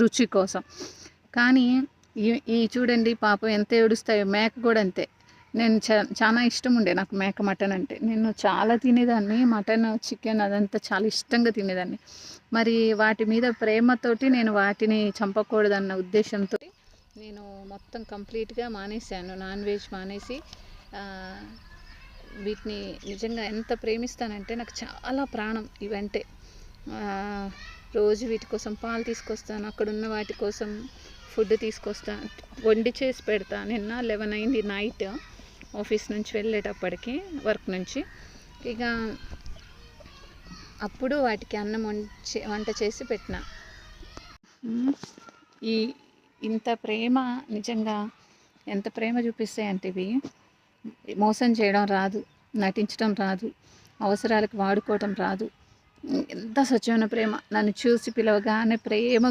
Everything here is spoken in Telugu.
రుచి కోసం. కానీ ఈ ఈ చూడండి పాపం ఎంత ఏడుస్తాయో. మేక కూడా అంతే. నేను చాలా ఇష్టం ఉండే నాకు మేక మటన్ అంటే. నేను చాలా తినేదాన్ని. మటన్, చికెన్ అదంతా చాలా ఇష్టంగా తినేదాన్ని. మరి వాటి మీద ప్రేమతోటి నేను వాటిని చంపకూడదన్న ఉద్దేశంతో నేను మొత్తం కంప్లీట్గా మానేశాను. నాన్ వెజ్ మానేసి వీటిని నిజంగా ఎంత ప్రేమిస్తానంటే నాకు చాలా ప్రాణం ఇవంటే. రోజు వీటి కోసం పాలు తీసుకొస్తాను, అక్కడున్న వాటి కోసం ఫుడ్ తీసుకొస్తాను, వండి చేసి పెడతా. నిన్న 11 అయింది నైట్ ఆఫీస్ నుంచి వెళ్ళేటప్పటికి, వర్క్ నుంచి. ఇక అప్పుడు వాటికి అన్నం వంట చేసి పెట్టిన. ఈ ఇంత ప్రేమ నిజంగా ఎంత ప్రేమ చూపిస్తాయంటే ఇవి. మోసం చేయడం రాదు, నటించడం రాదు, అవసరాలకు వాడుకోవడం రాదు. ఎంత స్వచ్ఛమైన ప్రేమ. నన్ను చూసి పిలవగానే ప్రేమ